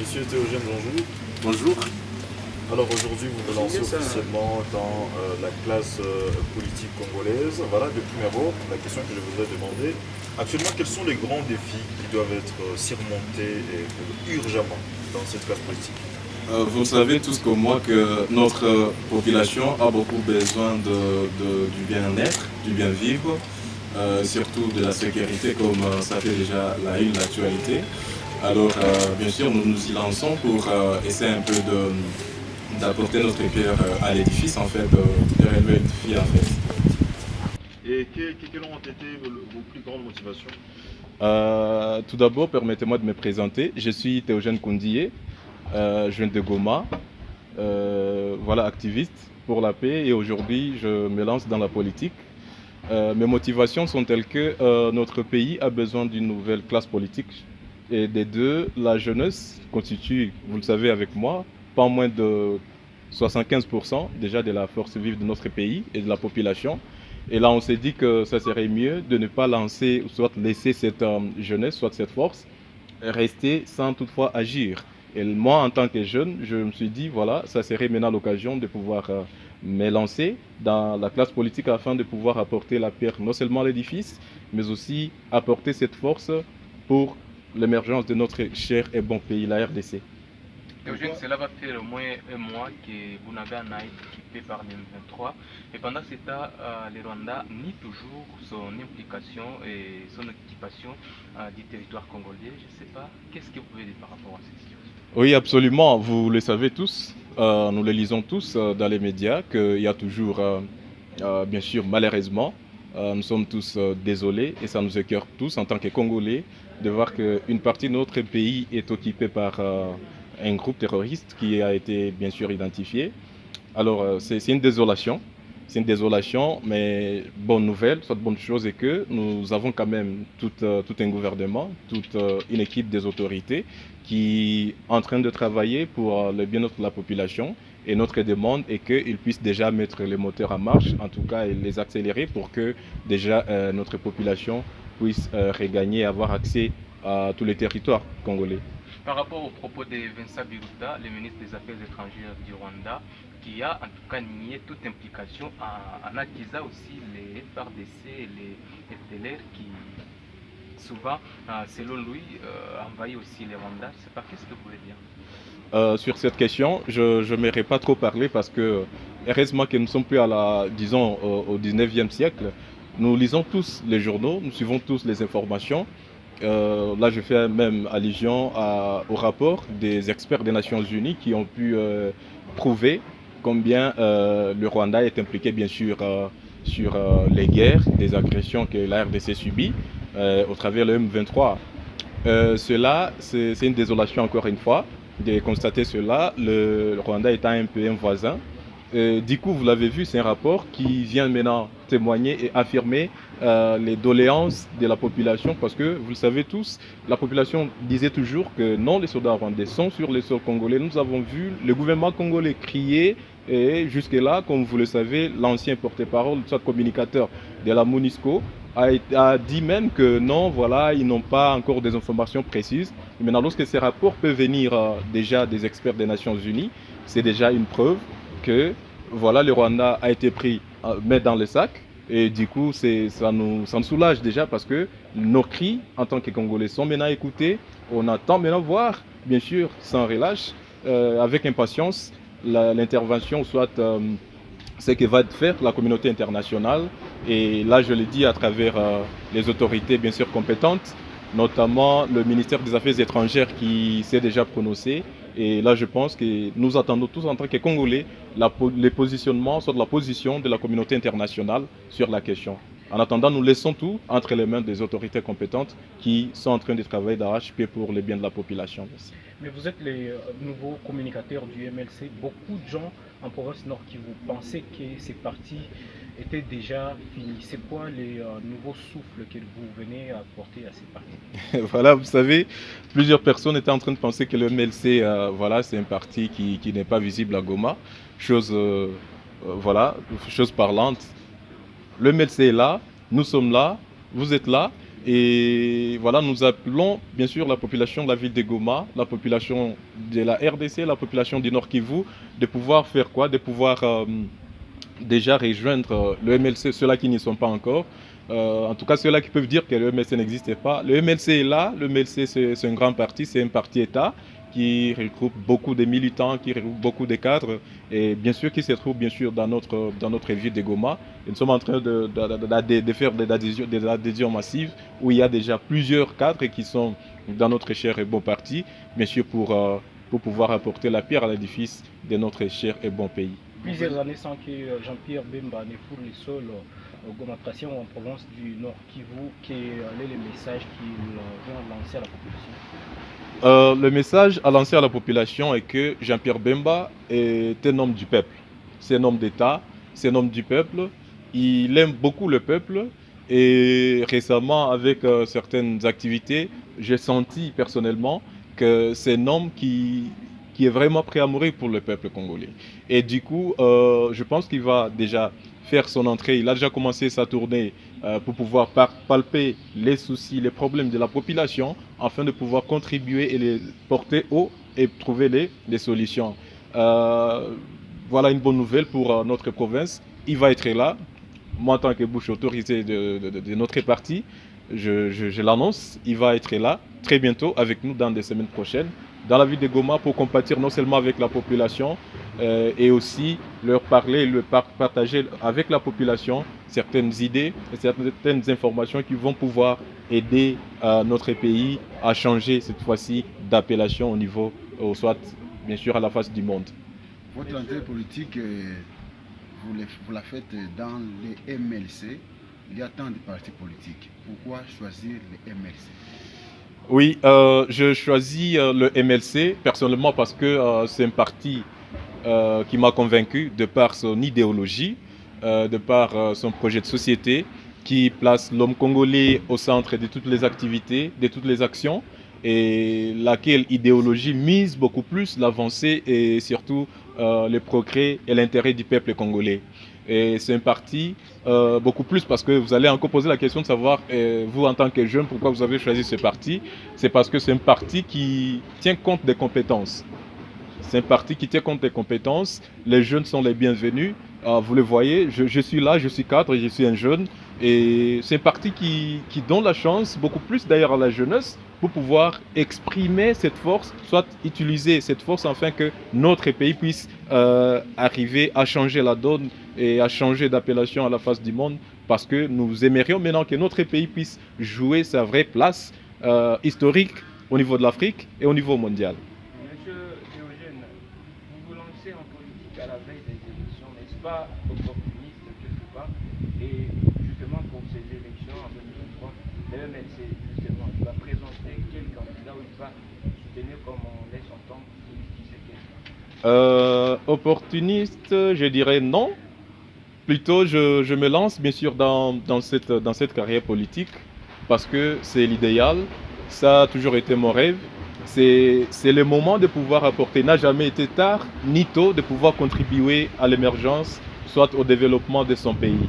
Monsieur Théogène, bonjour. Bonjour. Alors aujourd'hui, vous vous lancez officiellement dans la classe politique congolaise. Voilà, de prime abord, la question que je voudrais demander, actuellement, quels sont les grands défis qui doivent être surmontés urgemment dans cette classe politique? Vous savez tous comme moi que notre population a beaucoup besoin du bien-être, du bien-vivre, surtout de la sécurité comme ça fait déjà la une l'actualité. Alors bien sûr nous nous y lançons pour essayer un peu d'apporter notre pierre à l'édifice en fait, de relever le défi en fait. Et quelles ont été vos plus grandes motivations? Tout d'abord, permettez-moi de me présenter. Je suis Théogène Koundié, jeune de Goma, voilà, activiste pour la paix et aujourd'hui je me lance dans la politique. Mes motivations sont telles que notre pays a besoin d'une nouvelle classe politique et des deux, la jeunesse constitue, vous le savez avec moi, pas moins de 75% déjà de la force vive de notre pays et de la population. Et là, on s'est dit que ça serait mieux de ne pas lancer, soit laisser cette jeunesse, soit cette force, rester sans toutefois agir. Et moi, en tant que jeune, je me suis dit, voilà, ça serait maintenant l'occasion de pouvoir me lancer dans la classe politique afin de pouvoir apporter la pierre non seulement à l'édifice, mais aussi apporter cette force pour l'émergence de notre cher et bon pays, la RDC. Eugène, cela va faire au moins un mois que Bounaga a été équipé par le M23 et pendant ce temps, le Rwanda nie toujours son implication et son occupation du territoire congolais. Je ne sais pas, qu'est-ce que vous pouvez dire par rapport à cette situation? Oui, absolument. Vous le savez tous, nous le lisons tous dans les médias, qu'il y a toujours, bien sûr, malheureusement, nous sommes tous désolés et ça nous écœure tous en tant que Congolais de voir qu'une partie de notre pays est occupée par un groupe terroriste qui a été bien sûr identifié. Alors, c'est une désolation. C'est une désolation, mais bonne nouvelle, soit bonne chose est que nous avons quand même tout un gouvernement, toute une équipe des autorités qui est en train de travailler pour le bien-être de la population. Et notre demande est qu'ils puissent déjà mettre les moteurs en marche, en tout cas, et les accélérer pour que déjà notre population puisse regagner et avoir accès à tous les territoires congolais. Par rapport aux propos de Vincent Biruta, le ministre des Affaires étrangères du Rwanda, qui a en tout cas nié toute implication en accusant aussi les FARDC et les FDLR qui souvent, selon lui, envahissent aussi les Rwandais. Je ne sais pas, qu'est-ce que vous voulez dire? Sur cette question, je n'aimerais pas trop parler parce que heureusement que nous ne sommes plus à la, disons, au 19e siècle. Nous lisons tous les journaux, nous suivons tous les informations. Là, je fais même allusion au rapport des experts des Nations Unies qui ont pu prouver combien le Rwanda est impliqué, bien sûr, sur les guerres, des agressions que la RDC subit au travers le M23. Cela, c'est une désolation encore une fois de constater cela. Le Rwanda étant un peu un voisin. Du coup, vous l'avez vu, c'est un rapport qui vient maintenant témoigner et affirmer les doléances de la population parce que, vous le savez tous, la population disait toujours que non, les soldats rwandais sont sur le sol congolais. Nous avons vu le gouvernement congolais crier et jusque-là, comme vous le savez, l'ancien porte-parole, soit communicateur de la MONUSCO, a dit même que non, voilà, ils n'ont pas encore des informations précises. Et maintenant, lorsque ces rapports peuvent venir déjà des experts des Nations Unies, c'est déjà une preuve que voilà, le Rwanda a été pris met dans le sac. Et du coup, ça nous soulage déjà parce que nos cris en tant que Congolais sont maintenant écoutés. On attend maintenant voir, bien sûr, sans relâche, avec impatience, l'intervention, soit ce que va faire la communauté internationale. Et là, je le dis à travers les autorités, bien sûr, compétentes, notamment le ministère des Affaires étrangères qui s'est déjà prononcé. Et là, je pense que nous attendons tous en tant que Congolais les positionnements, soit la position de la communauté internationale sur la question. En attendant, nous laissons tout entre les mains des autorités compétentes qui sont en train de travailler d'arrache-pied pour le bien de la population. Merci. Mais vous êtes les nouveaux communicateurs du MLC. Beaucoup de gens en province nord qui vous pensaient que ces partis étaient déjà finis. C'est quoi les nouveaux souffles que vous venez apporter à ces partis? Voilà, vous savez, plusieurs personnes étaient en train de penser que le MLC, voilà, c'est un parti qui n'est pas visible à Goma. Chose, voilà, chose parlante. Le MLC est là, nous sommes là, vous êtes là, Et voilà, nous appelons bien sûr la population de la ville de Goma, la population de la RDC, la population du Nord Kivu, de pouvoir faire quoi? De pouvoir déjà rejoindre le MLC, ceux-là qui n'y sont pas encore. En tout cas, ceux-là qui peuvent dire que le MLC n'existait pas. Le MLC est là, le MLC c'est un grand parti, c'est un parti État qui regroupe beaucoup de militants, qui regroupe beaucoup de cadres, et bien sûr qui se trouve bien sûr dans notre ville de Goma. Et nous sommes en train de faire des adhésions massives où il y a déjà plusieurs cadres qui sont dans notre cher et bon parti, bien sûr pour pouvoir apporter la pierre à l'édifice de notre cher et bon pays. Plusieurs années sans que Jean-Pierre Bemba ne foule les sols Gomatratien ou en province du Nord Kivu, quel est le message qu'il vient lancer à la population? Le message à lancer à la population est que Jean-Pierre Bemba est un homme du peuple. C'est un homme d'État, c'est un homme du peuple. Il aime beaucoup le peuple. Et récemment, avec certaines activités, j'ai senti personnellement que c'est un homme qui est vraiment prêt à mourir pour le peuple congolais. Et du coup, je pense qu'il va déjà faire son entrée. Il a déjà commencé sa tournée pour pouvoir palper les soucis, les problèmes de la population, afin de pouvoir contribuer et les porter haut et trouver les solutions. Voilà une bonne nouvelle pour notre province. Il va être là. Moi, en tant que bouche autorisée de notre parti, je l'annonce, il va être là très bientôt avec nous dans des semaines prochaines, dans la ville de Goma, pour compatir non seulement avec la population et aussi leur parler, partager avec la population certaines idées et certaines informations qui vont pouvoir aider notre pays à changer cette fois-ci d'appellation au niveau, soit bien sûr à la face du monde. Votre entrée politique, vous la faites dans les MLC. Il y a tant de partis politiques. Pourquoi choisir les MLC? Oui, je choisis le MLC personnellement parce que c'est un parti qui m'a convaincu de par son idéologie, de par son projet de société qui place l'homme congolais au centre de toutes les activités, de toutes les actions, et laquelle idéologie mise beaucoup plus l'avancée et surtout le progrès et l'intérêt du peuple congolais. Et c'est un parti beaucoup plus parce que vous allez encore poser la question de savoir, vous en tant que jeune, pourquoi vous avez choisi ce parti. C'est parce que c'est un parti qui tient compte des compétences. C'est un parti qui tient compte des compétences. Les jeunes sont les bienvenus. Vous le voyez, je suis là, je suis cadre, je suis un jeune. Et c'est un parti qui donne la chance, beaucoup plus d'ailleurs à la jeunesse, pour pouvoir exprimer cette force, soit utiliser cette force afin que notre pays puisse arriver à changer la donne et à changer d'appellation à la face du monde, parce que nous aimerions maintenant que notre pays puisse jouer sa vraie place historique au niveau de l'Afrique et au niveau mondial. Monsieur Théogène, vous vous lancez en politique à la veille des élections, n'est-ce pas opportuniste quelque part? Et justement pour ces élections en 2023, le MLC justement il va présenter quel candidat ou il va soutenir comme on laisse entendre Opportuniste, je dirais non. Plutôt, je me lance bien sûr dans cette carrière politique parce que c'est l'idéal, ça a toujours été mon rêve. C'est le moment de pouvoir apporter, n'a jamais été tard ni tôt, de pouvoir contribuer à l'émergence, soit au développement de son pays.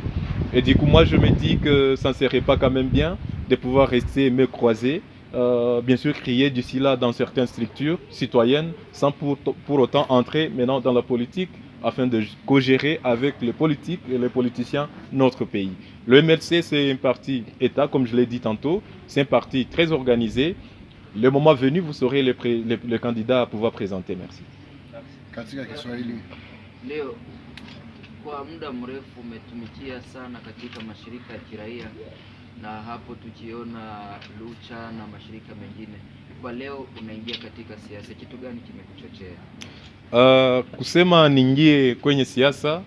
Et du coup, moi, je me dis que ça ne serait pas quand même bien de pouvoir rester me croiser, bien sûr crier d'ici là dans certaines structures citoyennes, sans pour autant entrer maintenant dans la politique, afin de co-gérer avec les politiques et les politiciens notre pays. Le MLC, c'est un parti État, comme je l'ai dit tantôt, c'est un parti très organisé. Le moment venu, vous saurez les candidats à pouvoir présenter. Merci. Katika Kiswahili. Leo kwa muda mrefu umetumikia sana katika mashirika ya kiraia na hapo tukiona Lucha na mashirika mengine. Kwa leo unaingia katika siasa, kitu gani kimekuchochea? Kusema niingie kwenye siasa,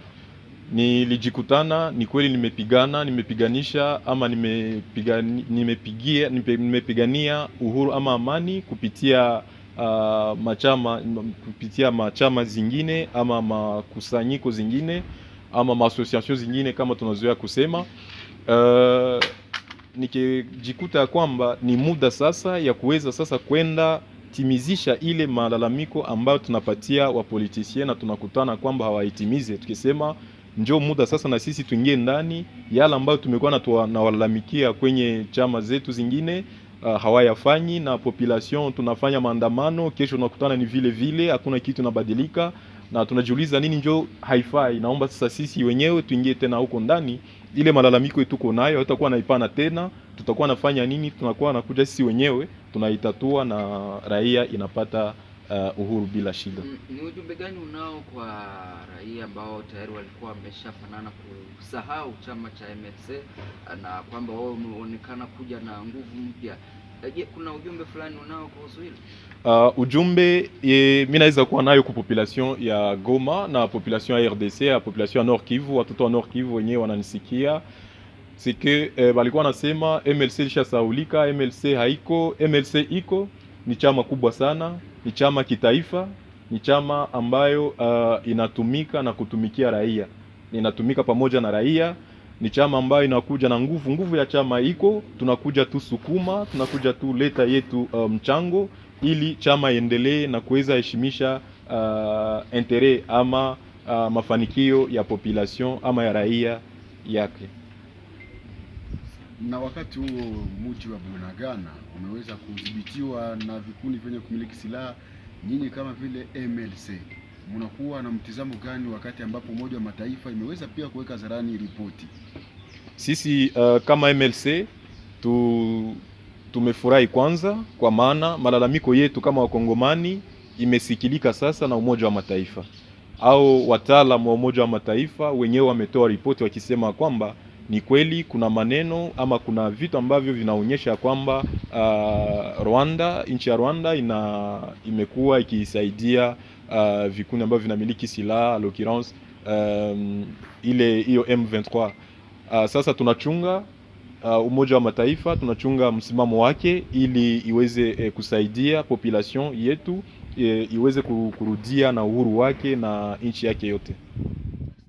nilijikutana, ni kweli nimepiganisha ama nimepigania uhuru ama amani kupitia machama zingine ama makusanyiko zingine ama maasociation zingine kama tunazoea kusema. Nikijikuta kwamba ni muda sasa ya kuweza sasa kwenda timizisha ile malalamiko ambayo tunapatia wapolitisien na tunakutana kwamba hawaitimize, tukisema Njoo muda sasa na sisi tuingie ndani, yale ambayo tumekuwa na walalamikia kwenye chama zetu zingine hawayafanyi, na population tunafanya maandamano, kesho tunakutana ni vile vile, hakuna kitu inabadilika, na tunajiuliza nini njoo haifai. Naomba sasa sisi wenyewe tuingie tena huko ndani, ile malalamiko yetu tuko nayo hatakuwa naipana tena, tutakuwa nafanya nini? Tunakuwa nakuja sisi wenyewe tunaitatua na raia inapata uhuru bila shida. Ni ujumbe gani unao kwa raia ambao tayari walikuwa wameshafanana kusahau chama cha MLC na kwamba wao wameonekana kuja na nguvu mpya? Je, kuna ujumbe fulani unao kuhusu hilo? Ujumbe mimi naweza kuwa nayo kwa population ya Goma na population ya RDC, ya population ya Nord Kivu, watoto wa Nord Kivu wenyewe wananisikia. C'est que walikuwa nasema MLC lishasaulika, MLC haiko. MLC iko, ni chama kubwa sana, ni chama kitaifa, ni chama ambayo inatumika na kutumikia raia, inatumika pamoja na raia, ni chama ambayo inakuja na nguvu ya chama iko, tunakuja tu sukuma, tunakuja tu leta yetu mchango ili chama endelee na kuweza heshimisha interet ama mafanikio ya population ama ya raia yake. Na wakati huo mji wa Bunagana umeweza kudhibitiwa na vikundi vyenye kumiliki silaha, nyinyi kama vile MLC mnakuwa na mtizamo gani wakati ambapo Umoja wa Mataifa imeweza pia kuweka hadharani ripoti? Sisi kama MLC tumefurahi kwanza, kwa maana malalamiko yetu kama wakongomani imesikilika sasa na Umoja wa Mataifa, au wataalamu wa Umoja wa Mataifa wenyewe wametoa ripoti wakisema kwamba ni kweli kuna maneno ama kuna vitu ambavyo vinaonyesha kwamba Rwanda, nchi ya Rwanda imekuwa ikisaidia vikundi ambavyo vinamiliki silaha, l'occurrence hiyo M23. Sasa tunachunga Umoja wa Mataifa, tunachunga msimamo wake ili iweze kusaidia population yetu iweze kurudia na uhuru wake na nchi yake yote.